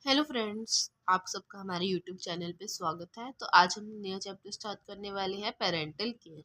Hello friends, आप सबका हमारे यूट्यूब चैनल पे स्वागत है। तो आज हम नया चैप्टर स्टार्ट करने वाले हैं पेरेंटल केयर।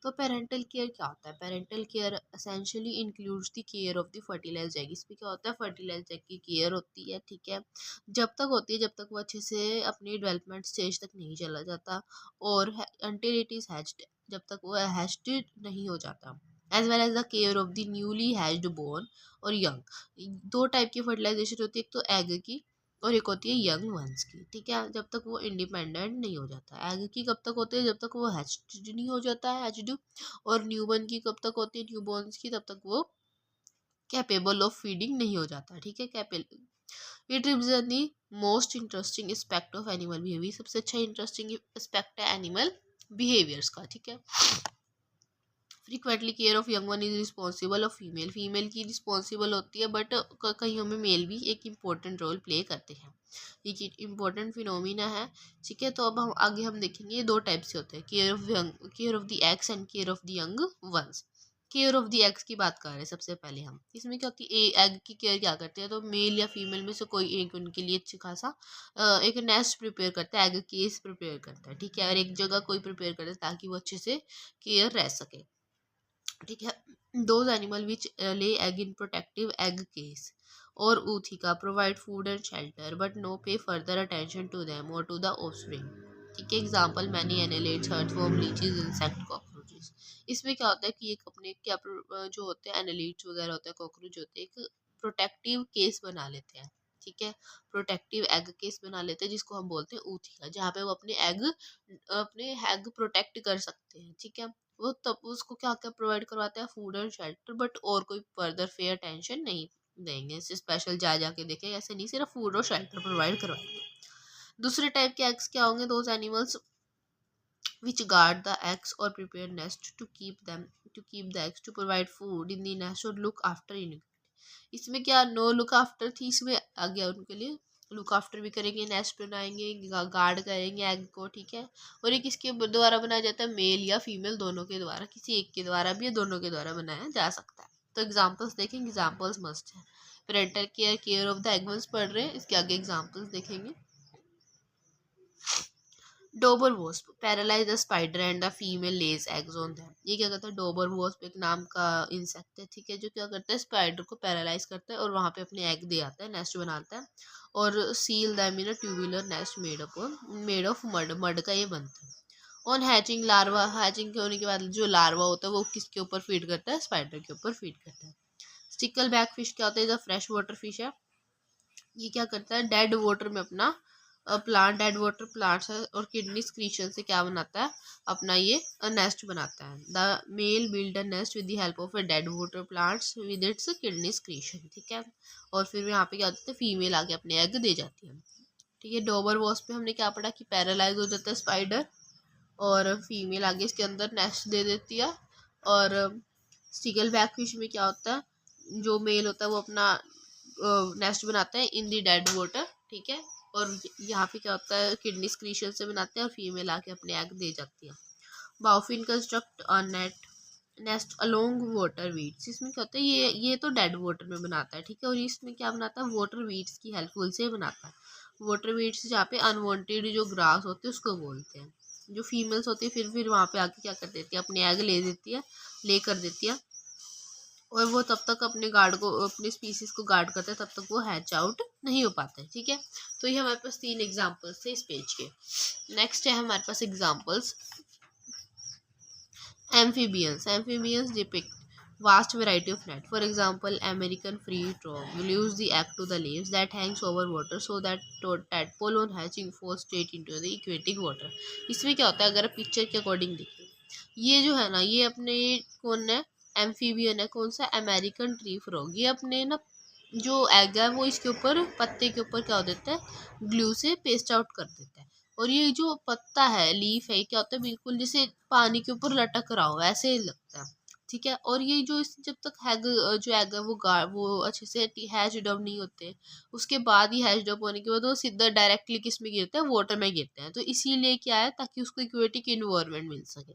तो पेरेंटल केयर क्या होता है? Parental care essentially includes the care of the fertilized egg. इसमें क्या होता है? फर्टिलाइज्ड एग की केयर होती है, ठीक है। जब तक होती है जब तक वो अच्छे से अपनी डेवलपमेंट स्टेज तक नहीं चला जाता, और अंटिल इट इज हैच्ड, जब तक वो हैच्ड नहीं हो जाता। As well as the care of the newly hatched born और यंग। दो टाइप की फर्टिलाइजेशन होती है, एक तो एग की और एक होती है यंग वंस की, ठीक है। जब तक वो इंडिपेंडेंट नहीं हो जाता। एग की कब तक होती है? जब तक वो हैच्ड नहीं हो जाता है, हैच्ड। और न्यू बॉर्न की कब तक होती है? न्यू बॉर्न्स की तब तक वो कैपेबल ऑफ फीडिंग नहीं हो जाता, ठीक है। Capable it represent the most interesting aspect of animal behaviour. सबसे अच्छा इंटरेस्टिंग एस्पेक्ट है एनिमल बिहेवियर्स का, ठीक है। Frequently care of young one is responsible of female. Female की रिस्पॉन्सिबल होती है, बट कहीं में मेल भी एक इम्पोर्टेंट रोल प्ले करते हैं। ये इम्पोर्टेंट फिनोमिना है, ठीक है। तो अब हम आगे देखेंगे, ये दो टाइप से होते हैं, care of young, care of the eggs and care of the young ones. Care of the eggs की बात कर रहे हैं सबसे पहले हम। इसमें क्या होती है? एग की केयर क्या करते हैं? तो मेल या फीमेल में से कोई एक उनके लिए अच्छा खासा एक नेस्ट प्रिपेयर करता है, एग केस प्रिपेयर करता है, ठीक है। और एक जगह कोई प्रिपेयर करता है ताकि वो अच्छे से केयर रह सके, ठीक है। Those animal which lay egg in protective egg case और ऊथिका provide food and shelter but no pay further attention to them और टू द ऑफस्प्रिंग, ठीक है। Example many annelids, earthworm, leeches, insect, cockroaches. इसमें क्या होता है कि एक अपने क्या जो होते हैं एनालेट्स वगैरह होते हैं, कॉकरोच होते हैं, एक प्रोटेक्टिव केस बना लेते हैं, ठीक है। प्रोटेक्टिव एग केस बना लेते हैं जिसको हम बोलते हैं ऊथिका, जहाँ पे वो अपने एग प्रोटेक्ट कर सकते हैं, ठीक है। वो तब उसको क्या क्या प्रोवाइड करवाते हैं? फूड एंड शेल्टर, बट और कोई फर्दर फेयर टेंशन नहीं देंगे, ऐसे स्पेशल जा जाके देखें ऐसे नहीं, सिर्फ फूड और शेल्टर प्रोवाइड करवाएंगे। दूसरे टाइप के एग्स क्या होंगे? Those animals which guard the eggs or prepare nest to keep the eggs, to provide food in the nest or look after in it. इसमें क्या नो लुक आफ्टर थी, इसमें आ गया उनके लिए। लुक आफ्टर भी करेंगे, नेस्ट बनाएंगे, गार्ड करेंगे एग को, ठीक है। और ये किसके द्वारा बनाया जाता है? मेल या फीमेल दोनों के द्वारा, किसी एक के द्वारा भी या दोनों के द्वारा बनाया जा सकता है। तो एग्जाम्पल्स देखेंगे, एग्जाम्पल्स मस्ट है। Parental care, care of the egg वंस पढ़ रहे हैं, इसके आगे एग्जाम्पल्स देखेंगे। Dauber wasp paralyse the spider and the female lays eggs on them. ये क्या करता है? डोबर वॉस्प एक नाम का इंसेक्ट है, ठीक है, जो क्या करता है? स्पाइडर को पैरालाइज करता है और वहां पे अपने एग दे आता है, नेस्ट बनाता है और seal them in a tubular nest made of mud. Mud का ये बनता है। ऑन हैचिंग लार्वा, हैचिंग होने के बाद जो लार्वा होता है वो किसके ऊपर फीड करता है? स्पाइडर के ऊपर फीड करता है। स्टिकल बैक फिश क्या होता है? जो फ्रेश वाटर फिश है, ये क्या करता है? डेड वाटर में अपना प्लांट, डेड वाटर प्लांट्स है और किडनी स्क्रीशन से क्या बनाता है? अपना ये नेस्ट बनाता है। The male build a nest with the help of a dead water plants with its kidney secretion, ठीक है। और फिर यहाँ पे क्या होता है? फीमेल आके अपने एग दे जाती है, ठीक है। डोबर वॉस्प पे हमने क्या पढ़ा कि पैरालाइज हो जाता है स्पाइडर और फीमेल आगे इसके अंदर नेस्ट दे देती है। और स्टिकल बैक फिश में क्या होता है? जो मेल होता है वो अपना नेस्ट बनाते हैं इन दी डेड वाटर, ठीक है। और यहाँ पे क्या होता है? किडनी स्क्रीशन से बनाते हैं और फीमेल आके अपने एग दे जाती है। Bowfin construct a nest along water weeds. इसमें क्या होता है? ये तो डेड वाटर में बनाता है, ठीक है। और इसमें क्या बनाता है? वाटर वीड्स की हेल्पफुल से बनाता है। वाटर वीड्स जहाँ पे अनवांटेड जो ग्रास होते हैं उसको बोलते हैं। जो फीमेल्स होती है फिर वहाँ पे आके क्या कर देती है? अपने एग ले कर देती है और वो तब तक अपने गार्ड को, अपने स्पीसीज को गार्ड करते हैं, तब तक वो हैच आउट नहीं हो पाते हैं, ठीक है। तो ये हमारे पास 3 एग्जाम्पल्स थे इस पेज के। नेक्स्ट है हमारे पास examples amphibians depict vast variety of net. For example, American free frog glues the egg to the leaves that hangs over water so that tadpole on hatching falls straight into the aquatic water. इसमें क्या होता है? अगर picture के according देखें, ये जो है ना, ये अपने कौन है? एम्फीबियन है। कौन सा? American tree frog. ये अपने ना जो एग है वो इसके ऊपर, पत्ते के ऊपर क्या हो देता है? ग्लू से पेस्ट आउट कर देता है। और ये जो पत्ता है, लीफ है, क्या होता है? बिल्कुल जैसे पानी के ऊपर लटक रहा हो ऐसे ही लगता है, ठीक है। और ये जो जब तक जो एग है वो अच्छे से हैच डब नहीं होते, उसके बाद ही हैच डब होने के बाद वो सीधा डायरेक्टली किस में गिरते हैं? वाटर में गिरते हैं। तो इसीलिए क्या है? ताकि उसको इक्वेटिक इन्वायरमेंट मिल सके।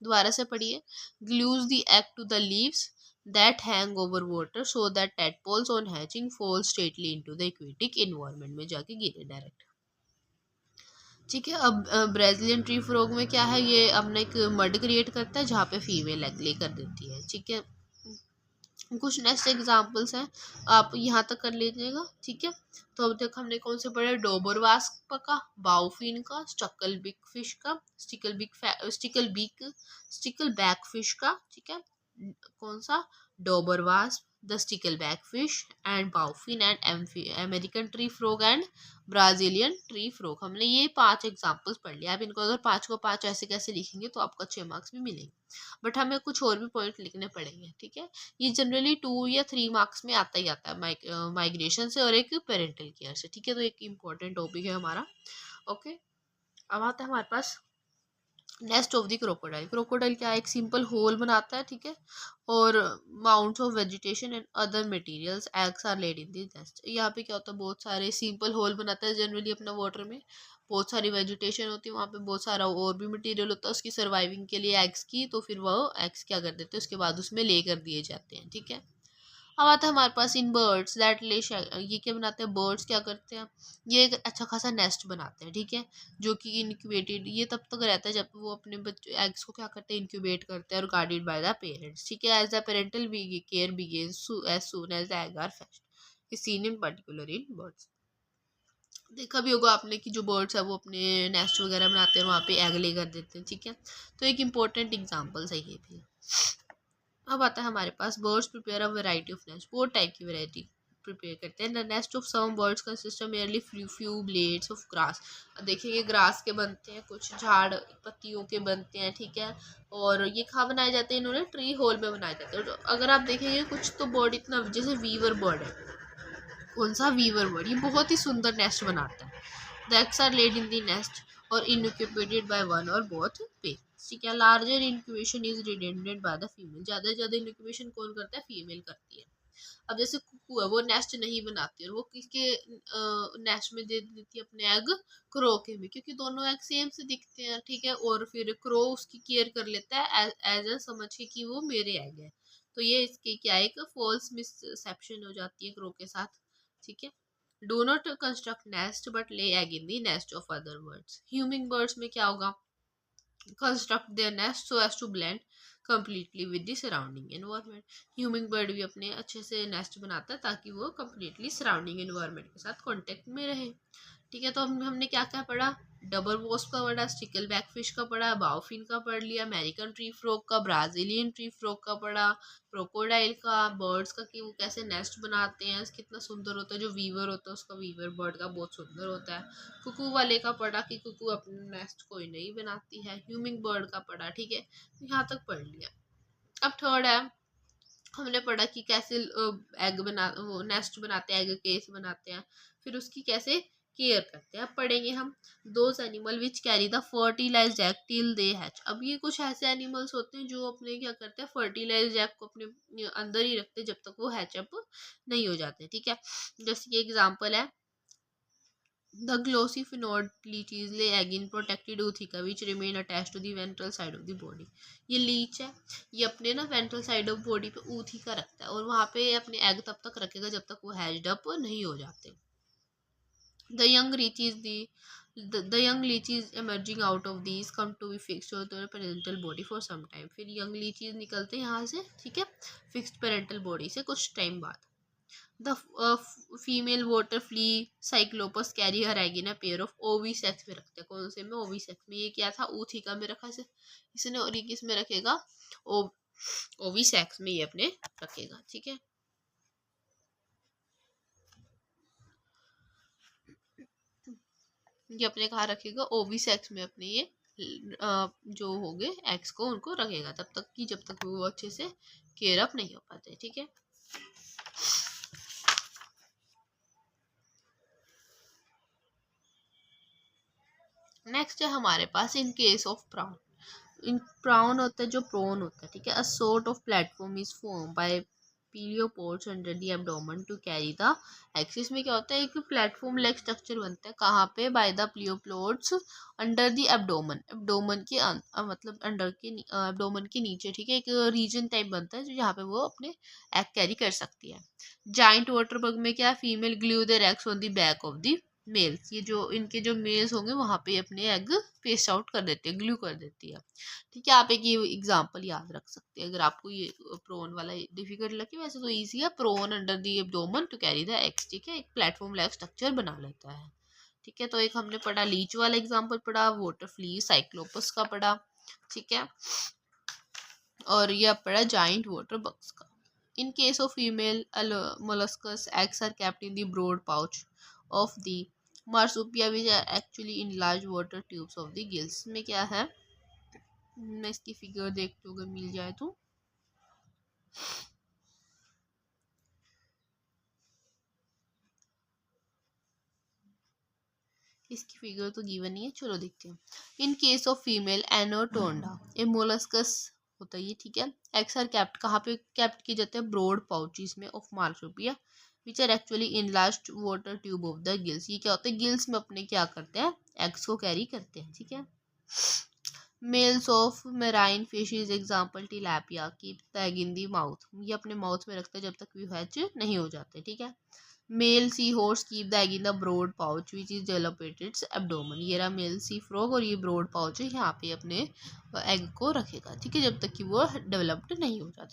दोबारा से पढ़िए। Glues the egg to the leaves that hang over water so that tadpoles on hatching fall straightly into the aquatic environment में जाके गिरे डायरेक्ट। ठीक है, अब ब्राजीलियन ट्री फ्रॉग में क्या है, ये अपने एक मड क्रिएट करता है जहाँ पे फीमेल एग ले कर देती है। ठीक है, कुछ नेक्स्ट एग्जांपल्स हैं, आप यहाँ तक कर लीजिएगा। ठीक है, तो अब तक हमने कौन से पढ़े, डोबर वास्प का, बाउफिन का, स्टकल बिग फिश का, स्टिकल बैक फिश का। ठीक है, कौन सा, dauber wasp, the stickleback fish and bowfin and American tree frog and Brazilian tree frog. हमने ये 5 एग्जांपल्स पढ़ लिया। आप इनको अगर 5 को 5 ऐसे कैसे लिखेंगे तो आपको अच्छे मार्क्स भी मिलेंगे, बट हमें कुछ और भी पॉइंट लिखने पड़ेंगे। ठीक है, ये जनरली 2 या 3 मार्क्स में आता ही आता है, माइग्रेशन से और एक पेरेंटल केयर से। ठीक है, तो एक इम्पॉर्टेंट टॉपिक है हमारा। ओके, अब आता है हमारे पास nest of the crocodile. Crocodile क्या है, एक सिंपल होल बनाता है। ठीक है, और mounts of vegetation and other materials eggs are laid in the nest. यहाँ पे क्या होता है, बहुत सारे सिंपल होल बनाता है जनरली अपना वाटर में, बहुत सारी वेजिटेशन होती है वहाँ पे, बहुत सारा और भी मटेरियल होता है उसकी सर्वाइविंग के लिए एग्स की, तो फिर वो एग्स क्या कर देते हैं उसके बाद उसमें ले कर दिए जाते हैं। ठीक है, अब आता है हमारे पास इन बर्ड्स दैट ले, ये क्या बनाते हैं, बर्ड्स क्या करते हैं, ये एक अच्छा खासा नेस्ट बनाते हैं। ठीक है, जो कि इनक्यूबेटेड, ये तब तक रहता है जब वो अपने बच्चे एग्स को क्या करते हैं, इनक्यूबेट करते हैं और गार्डेड बाय द पेरेंट्स। ठीक है, as the parental care begins as soon as the egg are hatched, is seen in particular in birds. देखा भी होगा आपने कि जो बर्ड्स है वो अपने नेस्ट वगैरह बनाते हैं और वहाँ पे एग ले कर देते हैं। ठीक है, तो एक इम्पोर्टेंट एग्जाम्पल है ये भी। अब आता है हमारे पास birds prepare a variety of nest, बहुत टाइप की वैरायटी प्रिपेयर करते हैं। The nest of some birds consist of merely few blades of grass. देखिए, ये ग्रास के बनते हैं, कुछ झाड़ पत्तियों के बनते हैं। ठीक है, और ये कहाँ बनाए जाते हैं, इन्होंने ट्री होल में बनाए जाते हैं। अगर आप देखेंगे कुछ तो बर्ड इतना, जैसे वीवर बर्ड है, कौन सा, वीवर बर्ड, ये बहुत ही सुंदर नेस्ट बनाता है। The eggs are laid in the nest or incubated by one or both parents। ठीक है, larger incubation is attended by the female. ज़्यादा से ज़्यादा इंक्यूबेशन कौन करता है, फीमेल करती है। अब जैसे कुकू है, वो नेस्ट नहीं बनाती और वो किसके नेस्ट में दे देती है अपने एग, क्रो के में, क्योंकि दोनों एग सेम से दिखते हैं। ठीक है, और फिर क्रो उसकी केयर कर लेता है एज अ समझ के कि वो मेरे एग है। तो ये इसकी क्या है, एक फॉल्स मिससेप्शन हो जाती है क्रो के साथ। ठीक है, do not construct nest but lay egg in the nest of other birds. Humming birds में क्या होगा, construct their nest so as to blend completely with the surrounding environment। Humming bird भी अपने अच्छे से नेस्ट बनाता है ताकि वो completely सराउंडिंग environment के साथ कांटेक्ट में रहे। ठीक है, तो हमने क्या क्या पढ़ा, डबल वॉस्प का पढ़ा, स्टिकल बैक फिश का पढ़ा, बाउफिन का पढ़ लिया, अमेरिकन ट्री फ्रॉग का, ब्राजीलियन ट्री फ्रॉग का पढ़ा, क्रोकोडाइल का, बर्ड्स का कि वो कैसे नेस्ट बनाते हैं, कितना सुंदर होता है, जो वीवर होता है उसका, वीवर बर्ड का बहुत सुंदर होता है। कुकू वाले का पढ़ा कि कुकू अपना नेस्ट कोई नहीं बनाती है। ह्यूमिंग बर्ड का पढ़ा। ठीक है, यहाँ तक पढ़ लिया। अब थर्ड है, हमने पढ़ा कि कैसे एग बना, वो नेस्ट बनाते हैं, एग केस बनाते हैं, फिर उसकी कैसे केयर करते हैं। अब पढ़ेंगे हम those animal which carry the fertilized egg till they hatch. अब ये कुछ ऐसे एनिमल्स होते हैं जो अपने क्या करते हैं, फर्टिलाइज्ड एग को अपने अंदर ही रखते हैं जब तक वो हैचअप नहीं हो जाते। ठीक है, जैसे कि एग्जाम्पल है, the glossy finod leeches lay egg in protected ootheca which remain attached to the ventral side of the body। ये लीच है, ये अपने ना वेंट्रल साइड ऑफ बॉडी पे ऊथिका रखता है और वहाँ पे अपने एग तब तक रखेगा जब तक वो हैच्ड अप नहीं हो जाते। The young leeches the young leeches emerging out of these come to be fixed to the parental body for some time। फिर young leeches निकलते हैं यहाँ से। ठीक है, फिक्स्ड पेरेंटल बॉडी से कुछ टाइम बाद। The female water flea cyclopus carry her egg in a pair of ovisex में रखते हैं। कौन से में, ovisex में। ये क्या था, ऊथिका में रखा इसे, इसने, और ये किस में रखेगा, ओविसेक्स में ये अपने रखेगा। ठीक है, ये अपने कहाँ रखेगा, ओविसेक्स में अपने ये जो हो गए एग्स को उनको रखेगा तब तक कि जब तक वो अच्छे से केयर अप नहीं हो पाते। ठीक है, नेक्स्ट है हमारे पास इन केस ऑफ प्राउन। इन प्राउन होता है जो प्रोन होता है। ठीक है, a sort of platform is form by pleopods under the abdomen to carry the eggs. इसमें क्या होता है, एक प्लेटफॉर्म लाइक स्ट्रक्चर बनता है कहाँ पे, by the pleopods under the abdomen, abdomen के मतलब अंडर के एब्डोमेन के नीचे, ठीक है, एक रीजन टाइप बनता है जो जहाँ पे वो अपने एग कैरी कर सकती है। जाइंट वाटर बग में क्या है, female glue their eggs on the back of the mails, ये जो इनके जो मेल्स होंगे वहाँ पे अपने एग पेस्ट आउट कर देती है, ग्लू कर देती है। ठीक है, आप एक ये एग्जांपल याद रख सकते हैं अगर आपको ये प्रोन वाला डिफिकल्ट लगे। वैसे तो इजी है, prone under the abdomen to carry the eggs, ठीक है, एक प्लेटफॉर्म लाइक स्ट्रक्चर बना लेता है। ठीक है, तो एक हमने पढ़ा लीच वाला एग्जाम्पल पढ़ा, वाटर फ्ली साइक्लोपस का पढ़ा, ठीक है, और ये पढ़ा जाइंट वाटर बग्स का। In case of female molluscs eggs are kept in the brood pouch of the marsupia which are actually enlarged water tubes of the gills. में क्या है, मैं इसकी फिगर देखती हूँ अगर मिल जाए तो। इसकी फिगर तो गिवन नहीं है, चलो देखते हैं। In case of female anodonta a molluscs होता है ये, ठीक है, एग्स आर कैप्ट, कहाँ पे कैप्ट किए जाते हैं, ब्रॉड पाउचेस में of marsupia which are actually enlarged water tube of the gills. ये क्या होता है, गिल्स में अपने क्या करते हैं, एग्स को कैरी करते हैं। ठीक है, males of marine fishes example tilapia keep the egg in the mouth, ये अपने माउथ में रखते हैं जब तक वो हैच नहीं हो जाते। ठीक है, male sea horse keep the egg in the brood pouch which is developed its abdomen, ये रहा मेल सी फ्रॉग और ये ब्रॉड पाउच है, यहाँ पे अपने एग को रखेगा। ठीक है, जब तक कि वो डेवलप्ड नहीं हो जाते।